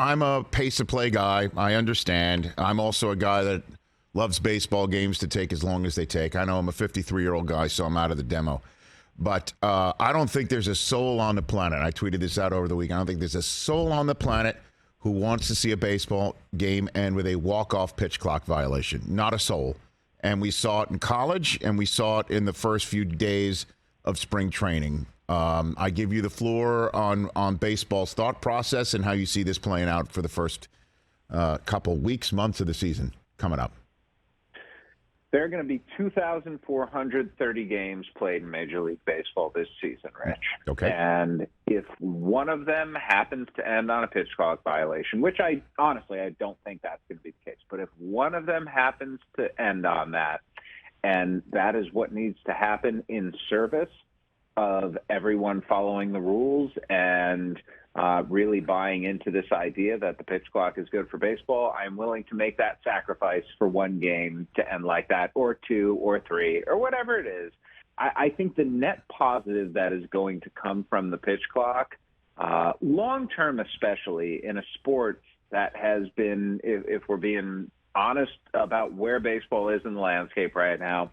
I'm a pace of play guy. I understand. I'm also a guy that loves baseball games to take as long as they take. I know I'm a 53-year-old guy, so I'm out of the demo. But I don't think there's a soul on the planet. I tweeted this out over the weekend. I don't think there's a soul on the planet who wants to see a baseball game end with a walk-off pitch clock violation. Not a soul. And we saw it in college, and we saw it in the first few days of spring training. I give you the floor on baseball's thought process and how you see this playing out for the first couple weeks, months of the season coming up. There are going to be 2,430 games played in Major League Baseball this season, Rich. Okay. And if one of them happens to end on a pitch clock violation, which I don't think that's going to be the case, but if one of them happens to end on that, and that is what needs to happen in service of everyone following the rules and really buying into this idea that the pitch clock is good for baseball, I'm willing to make that sacrifice for one game to end like that, or two, or three, or whatever it is. I think the net positive that is going to come from the pitch clock, long-term especially, in a sport that has been, if we're being honest about where baseball is in the landscape right now,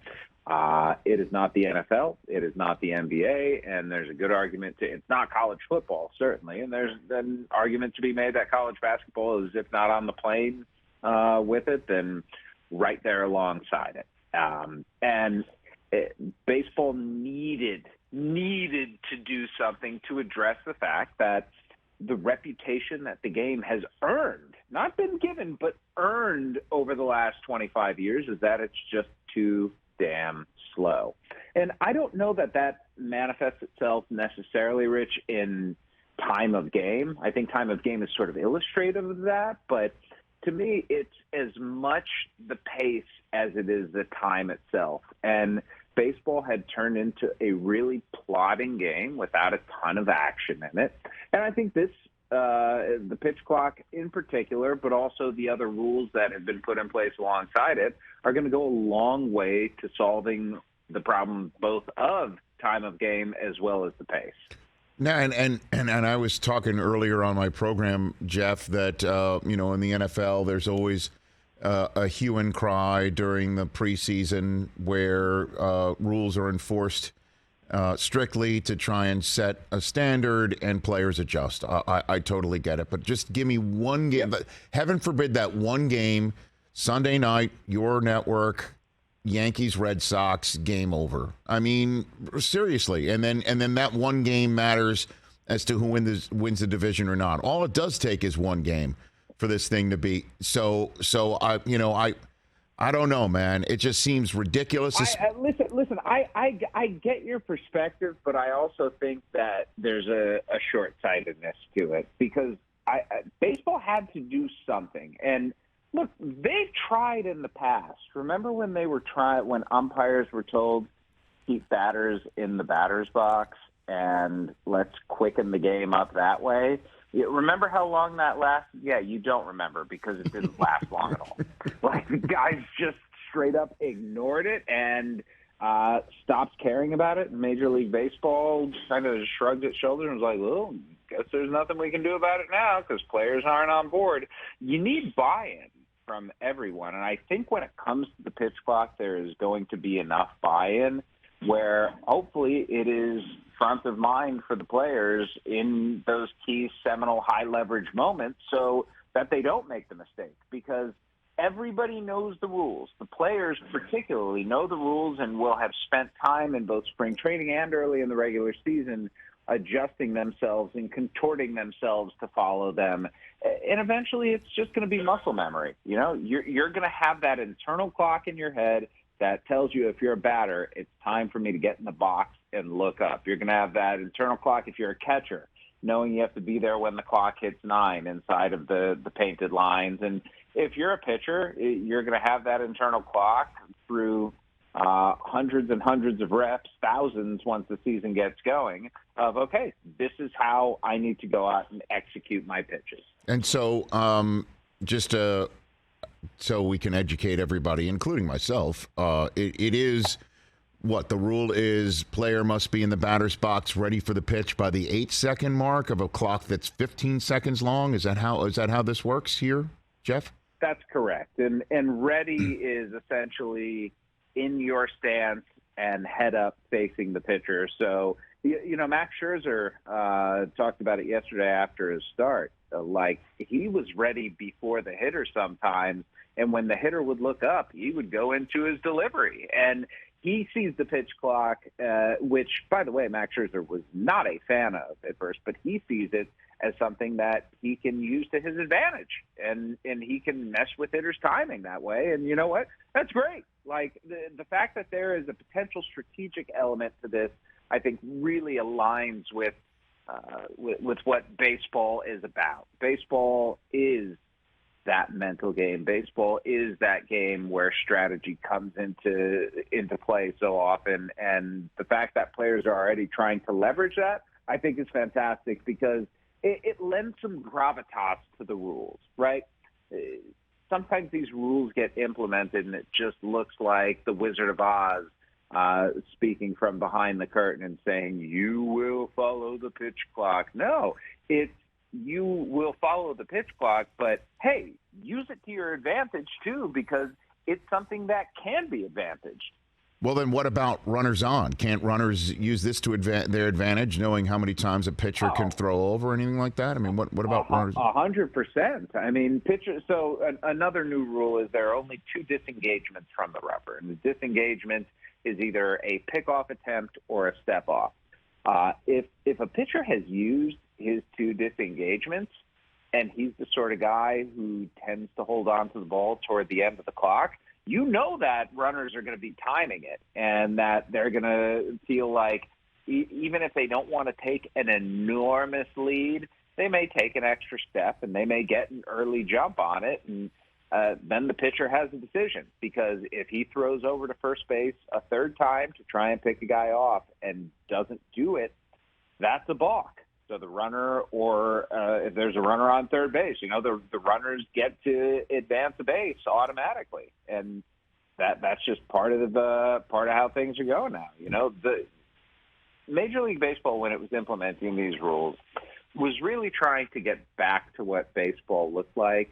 it is not the NFL, it is not the NBA, and there's a good argument it's not college football, certainly, and there's an argument to be made that college basketball is, if not on the plane with it, then right there alongside it. Baseball needed to do something to address the fact that the reputation that the game has earned, not been given, but earned over the last 25 years, is that it's just too damn slow. And I don't know that manifests itself necessarily, Rich, in time of game. I think time of game is sort of illustrative of that, but to me, it's as much the pace as it is the time itself. And baseball had turned into a really plodding game without a ton of action in it. And I think this, the pitch clock in particular, but also the other rules that have been put in place alongside it, are going to go a long way to solving the problem both of time of game as well as the pace. Now, and I was talking earlier on my program, Jeff, that in the NFL there's always a hue and cry during the preseason where rules are enforced strictly to try and set a standard and players adjust. I totally get it, but just give me one game. But heaven forbid that one game, Sunday night, your network, Yankees, Red Sox, game over. I mean, seriously. And then that one game matters as to who wins the division or not. All it does take is one game for this thing to be. So I don't know, man. It just seems ridiculous. Listen. I get your perspective, but I also think that there's a short-sightedness to it because baseball had to do something. And look, they've tried in the past. Remember when when umpires were told keep batters in the batter's box and let's quicken the game up that way? Remember how long that lasted? Yeah, you don't remember because it didn't last long at all. Like, the guys just straight up ignored it and stopped caring about it. Major League Baseball kind of shrugged its shoulders and was like, well, guess there's nothing we can do about it now because players aren't on board. You need buy-in from everyone. And I think when it comes to the pitch clock, there is going to be enough buy-in where hopefully it is front of mind for the players in those key seminal high leverage moments so that they don't make the mistake, because everybody knows the rules. The players particularly know the rules and will have spent time in both spring training and early in the regular season adjusting themselves and contorting themselves to follow them. And eventually it's just going to be muscle memory. You're going to have that internal clock in your head that tells you, if you're a batter, it's time for me to get in the box and look up. You're going to have that internal clock if you're a catcher, knowing you have to be there when the clock hits 9 inside of the painted lines. And if you're a pitcher, you're going to have that internal clock through hundreds and hundreds of reps, thousands once the season gets going, of, okay, this is how I need to go out and execute my pitches. And so so we can educate everybody, including myself, it is what the rule is, player must be in the batter's box ready for the pitch by the 8-second mark of a clock that's 15 seconds long. Is that how this works here, Jeff? That's correct. And ready is essentially in your stance and head up facing the pitcher. So, Max Scherzer talked about it yesterday after his start. Like, he was ready before the hitter sometimes, and when the hitter would look up, he would go into his delivery. And he sees the pitch clock, which, by the way, Max Scherzer was not a fan of at first, but he sees it as something that he can use to his advantage, and he can mess with hitters' timing that way. And you know what? That's great. Like, the fact that there is a potential strategic element to this, I think, really aligns with what baseball is about. Baseball is that mental game. Baseball is that game where strategy comes into play so often, and the fact that players are already trying to leverage that, I think, is fantastic, because it lends some gravitas to the rules, right? Sometimes these rules get implemented and it just looks like the Wizard of Oz speaking from behind the curtain and saying, you will follow the pitch clock. No, it's you will follow the pitch clock, but hey, use it to your advantage too, because it's something that can be advantaged. Well, then what about runners on? Can't runners use this to their advantage, knowing how many times a pitcher can throw over or anything like that? I mean, what about runners? 100%. I mean, pitchers. So another new rule is there are only 2 disengagements from the rubber, and the disengagement is either a pickoff attempt or a step off. If a pitcher has used his 2 disengagements, and he's the sort of guy who tends to hold on to the ball toward the end of the clock, you know that runners are going to be timing it, and that they're going to feel like even if they don't want to take an enormous lead, they may take an extra step and they may get an early jump on it. And then the pitcher has a decision, because if he throws over to first base a third time to try and pick a guy off and doesn't do it, that's a balk. So the runner, or if there's a runner on third base, the runners get to advance the base automatically, and that's just part of how things are going now. The Major League Baseball, when it was implementing these rules, was really trying to get back to what baseball looked like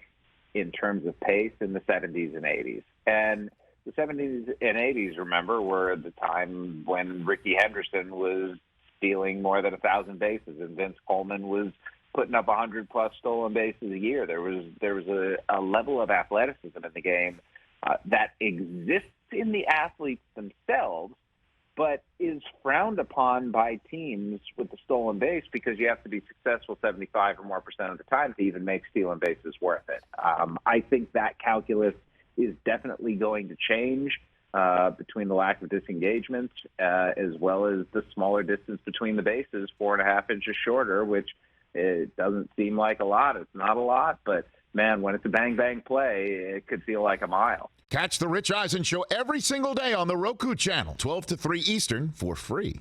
in terms of pace in the 70s and 80s. And the 70s and 80s, remember, were the time when Rickey Henderson was stealing more than 1,000 bases, and Vince Coleman was putting up 100-plus stolen bases a year. There was a level of athleticism in the game that exists in the athletes themselves, but is frowned upon by teams with the stolen base, because you have to be successful 75 or more % of the time to even make stealing bases worth it. I think that calculus is definitely going to change between the lack of disengagement as well as the smaller distance between the bases, 4.5 inches shorter, which it doesn't seem like a lot. It's not a lot, but man, when it's a bang-bang play, it could feel like a mile. Catch the Rich Eisen Show every single day on the Roku channel, 12 to 3 Eastern, for free.